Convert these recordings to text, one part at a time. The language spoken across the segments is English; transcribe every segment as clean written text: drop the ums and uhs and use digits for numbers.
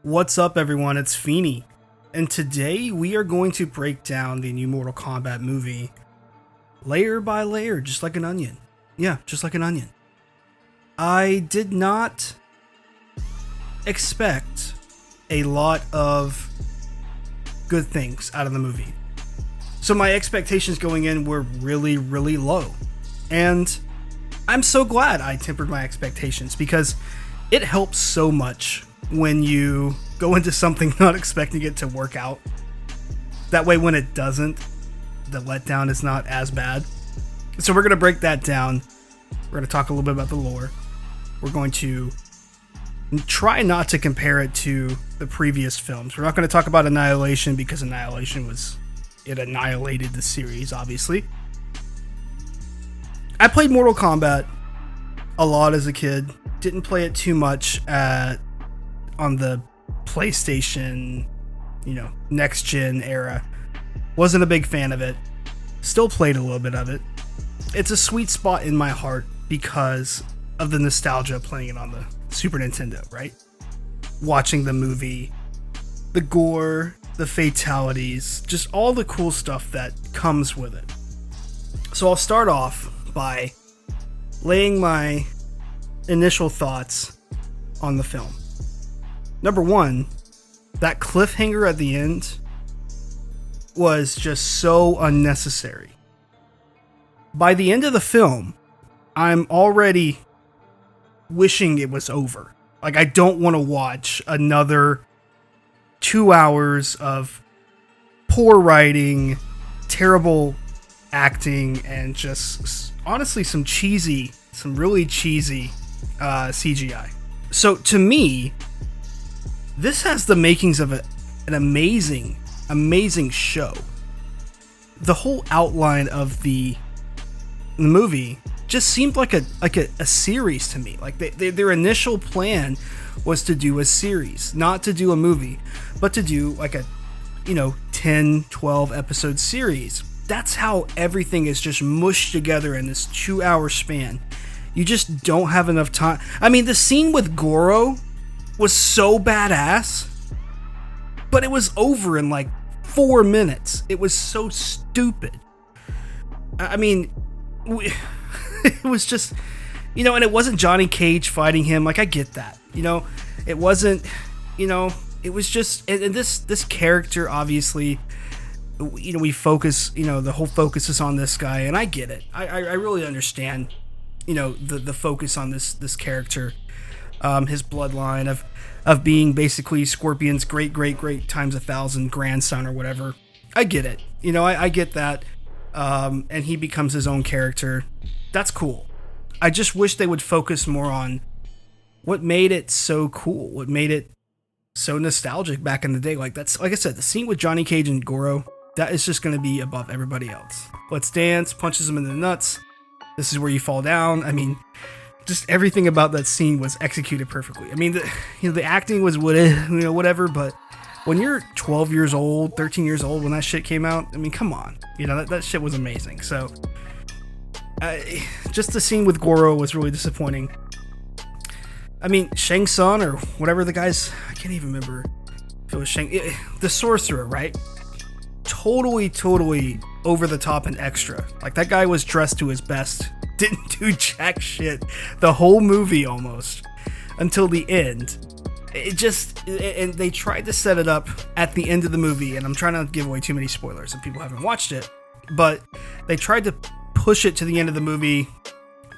What's up, everyone? It's Feeney, and today we are going to break down the new Mortal Kombat movie layer by layer, just like an onion. Yeah, just like an onion. I did not expect a lot of good things out of the movie. So my expectations going in were really, really low. And I'm so glad I tempered my expectations because it helps so much when you go into something not expecting it to work out. That way, when it doesn't, the letdown is not as bad. So we're going to break that down. We're going to talk a little bit about the lore. We're going to try not to compare it to the previous films. We're not going to talk about Annihilation because it annihilated the series, obviously. I played Mortal Kombat a lot as a kid. Didn't play it too much on the PlayStation, next gen era. Wasn't a big fan of it. Still played a little bit of it. It's a sweet spot in my heart because of the nostalgia playing it on the Super Nintendo, right? Watching the movie, the gore, the fatalities, just all the cool stuff that comes with it. So I'll start off by laying my initial thoughts on the film. Number one, that cliffhanger at the end was just so unnecessary. By the end of the film, I'm already wishing it was over. Like, I don't want to watch another 2 hours of poor writing, terrible acting, and just honestly some really cheesy CGI. So to me, this has the makings of an amazing show. The whole outline of the movie just seemed like a series to me. Like their initial plan was to do a series, not to do a movie, but to do like a 10, 12 episode series. That's how everything is just mushed together in this 2 hour span. You just don't have enough time. I mean, the scene with Goro was so badass, but it was over in like 4 minutes. It was so stupid. I mean, it was just, and it wasn't Johnny Cage fighting him. Like, I get that. It wasn't, it was just, and this character, obviously, we focus, the whole focus is on this guy, and I get it. I really understand, the focus on this character, his bloodline of being basically Scorpion's great times 1,000 grandson or whatever. I get it. I get that. And he becomes his own character. That's cool. I just wish they would focus more on what made it so cool, what made it so nostalgic back in the day. Like I said, the scene with Johnny Cage and Goro, that is just going to be above everybody else. Let's dance, punches him in the nuts. This is where you fall down. I mean, just everything about that scene was executed perfectly. I mean, the acting was whatever, but when you're 12 years old, 13 years old, when that shit came out, I mean, come on. That shit was amazing. So, just the scene with Goro was really disappointing. I mean, Shang Tsung or whatever the guy's, I can't even remember if it was the sorcerer, right? Totally over the top and extra. Like, that guy was dressed to his best. Didn't do jack shit the whole movie almost until the end. And they tried to set it up at the end of the movie, and I'm trying not to give away too many spoilers if people haven't watched it, but they tried to push it to the end of the movie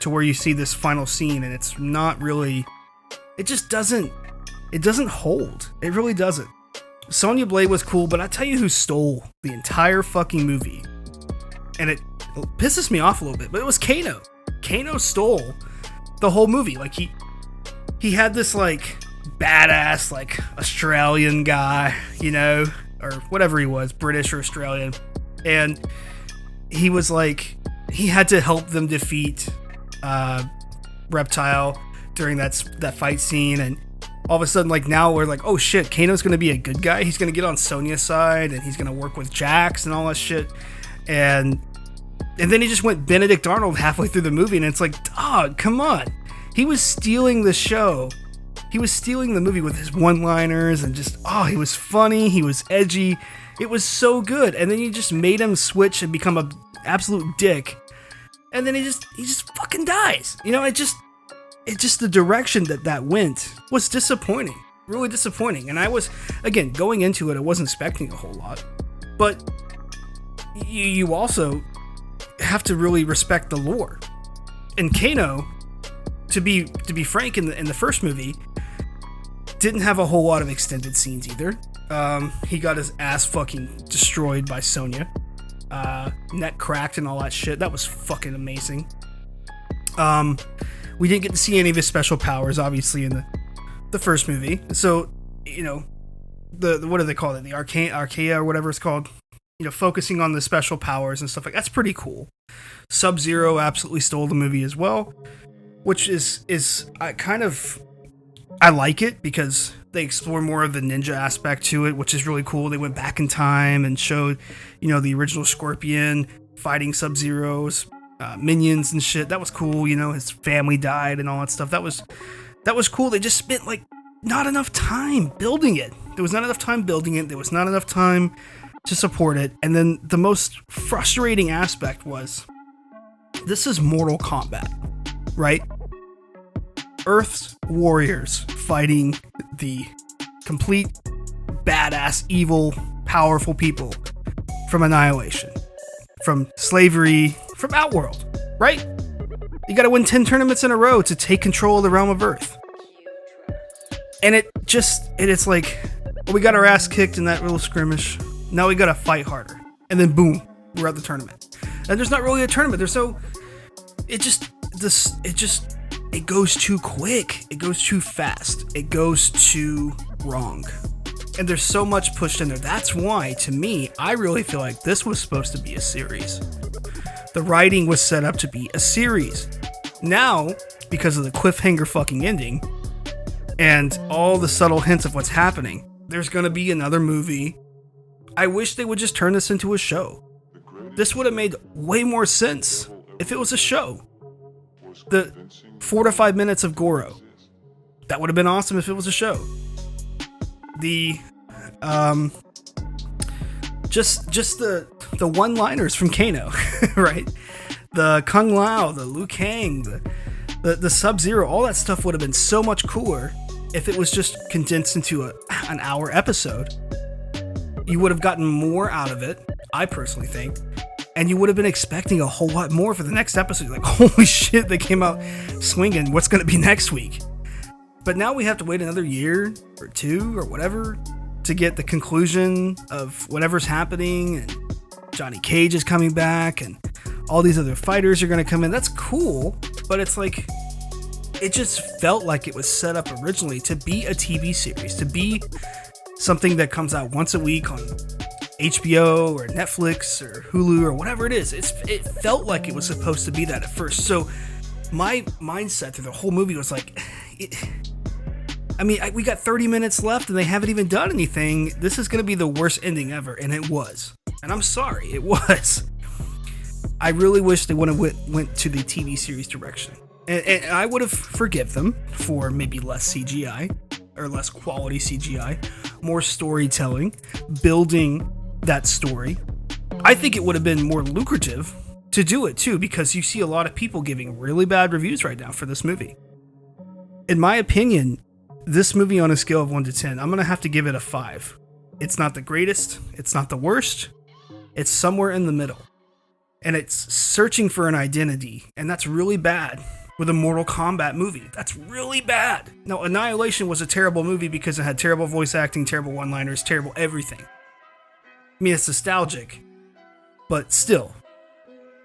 to where you see this final scene, and it's not really, it doesn't hold. It really doesn't. Sonya Blade was cool, but I tell you who stole the entire fucking movie, and it pisses me off a little bit, but it was Kano. Kano stole the whole movie. Like, he had this like badass like Australian guy, or whatever he was, British or Australian, and he was like, he had to help them defeat Reptile during that fight scene, and all of a sudden, like, now we're like, oh shit, Kano's gonna be a good guy. He's gonna get on Sonya's side, and he's gonna work with Jax and all that shit, and then he just went Benedict Arnold halfway through the movie, and it's like, dog, come on. He was stealing the show. He was stealing the movie with his one-liners and just, he was funny, he was edgy. It was so good. And then you just made him switch and become an absolute dick. And then he just fucking dies. You know, it just the direction that went was disappointing. Really disappointing. And I was, again, going into it, I wasn't expecting a whole lot. But you also have to really respect the lore. And Kano, to be frank, in the first movie, didn't have a whole lot of extended scenes either. He got his ass fucking destroyed by Sonya. Neck cracked and all that shit. That was fucking amazing. We didn't get to see any of his special powers, obviously, in the first movie. So, you know, the what do they call it? The Archaea or whatever it's called. You know, focusing on the special powers and stuff like that's pretty cool. Sub-Zero absolutely stole the movie as well, which is I like it because they explore more of the ninja aspect to it, which is really cool. They went back in time and showed, you know, the original Scorpion fighting Sub-Zero's minions and shit. That was cool. You know, his family died and all that stuff. That was cool. They just spent like not enough time building it. There was not enough time building it. There was not enough time to support it. And then the most frustrating aspect was, this is Mortal Kombat, right? Earth's warriors fighting the complete badass, evil, powerful people from Annihilation, from slavery, from Outworld, right? You gotta win 10 tournaments in a row to take control of the realm of Earth. And it's like, we got our ass kicked in that little skirmish. Now we gotta fight harder. And then boom, we're at the tournament. And there's not really a tournament. It goes too quick. It goes too fast. It goes too wrong. And there's so much pushed in there. That's why, to me, I really feel like this was supposed to be a series. The writing was set up to be a series. Now, because of the cliffhanger fucking ending, and all the subtle hints of what's happening, there's gonna be another movie. I wish they would just turn this into a show. This would have made way more sense if it was a show. The 4 to 5 minutes of Goro, that would have been awesome if it was a show. The just the one-liners from Kano, right? The Kung Lao, the Liu Kang, the Sub-Zero, all that stuff would have been so much cooler if it was just condensed into an hour episode. You would have gotten more out of it, I personally think. And you would have been expecting a whole lot more for the next episode. Like, holy shit, they came out swinging. What's going to be next week? But now we have to wait another year or two or whatever to get the conclusion of whatever's happening. And Johnny Cage is coming back and all these other fighters are going to come in. That's cool, but it's like, it just felt like it was set up originally to be a TV series, to be something that comes out once a week on HBO or Netflix or Hulu or whatever it is. It felt like it was supposed to be that at first. So my mindset through the whole movie was like, we got 30 minutes left and they haven't even done anything. This is going to be the worst ending ever. And it was. And I'm sorry, it was. I really wish they would have went to the TV series direction. And I would have forgive them for maybe less CGI or less quality CGI, more storytelling, building that story. I think it would have been more lucrative to do it too, because you see a lot of people giving really bad reviews right now for this movie. In my opinion, this movie on a scale of 1 to 10, I'm going to have to give it a 5. It's not the greatest. It's not the worst. It's somewhere in the middle. And it's searching for an identity. And that's really bad with a Mortal Kombat movie. That's really bad. Now, Annihilation was a terrible movie because it had terrible voice acting, terrible one-liners, terrible everything. I mean, it's nostalgic. But still,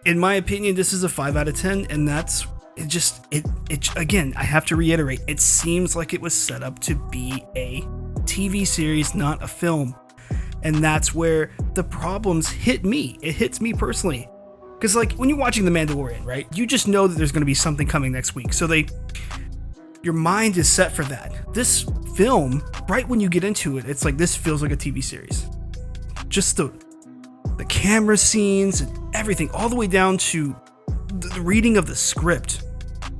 in my opinion, this is a 5 out of 10. And that's... It again, I have to reiterate, it seems like it was set up to be a TV series, not a film. And that's where the problems hit me. It hits me personally. Because, like, when you're watching The Mandalorian, right? You just know that there's going to be something coming next week. So your mind is set for that. This film, right when you get into it, it's like, this feels like a TV series. Just the camera scenes and everything, all the way down to the reading of the script,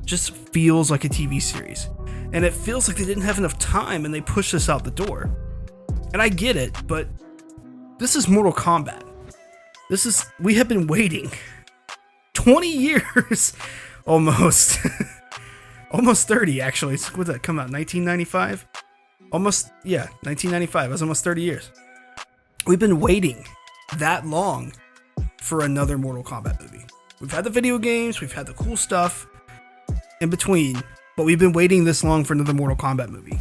just feels like a TV series. And it feels like they didn't have enough time and they pushed this out the door. And I get it, but this is Mortal Kombat. We have been waiting 20 years almost. Almost 30, actually. When did that come out? 1995? 1995. It was almost 30 years. We've been waiting that long for another Mortal Kombat movie. We've had the video games, we've had the cool stuff in between, but we've been waiting this long for another Mortal Kombat movie.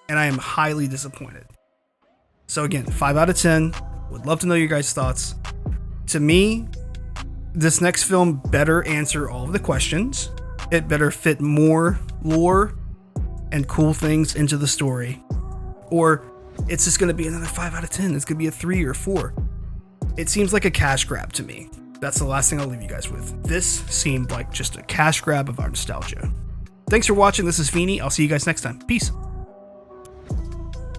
And I am highly disappointed. So again, 5 out of 10. Would love to know your guys' thoughts. To me, this next film better answer all of the questions. It better fit more lore and cool things into the story. Or it's just going to be another 5 out of 10. It's going to be a 3 or 4. It seems like a cash grab to me. That's the last thing I'll leave you guys with. This seemed like just a cash grab of our nostalgia. Thanks for watching. This is Feeney. I'll see you guys next time. Peace.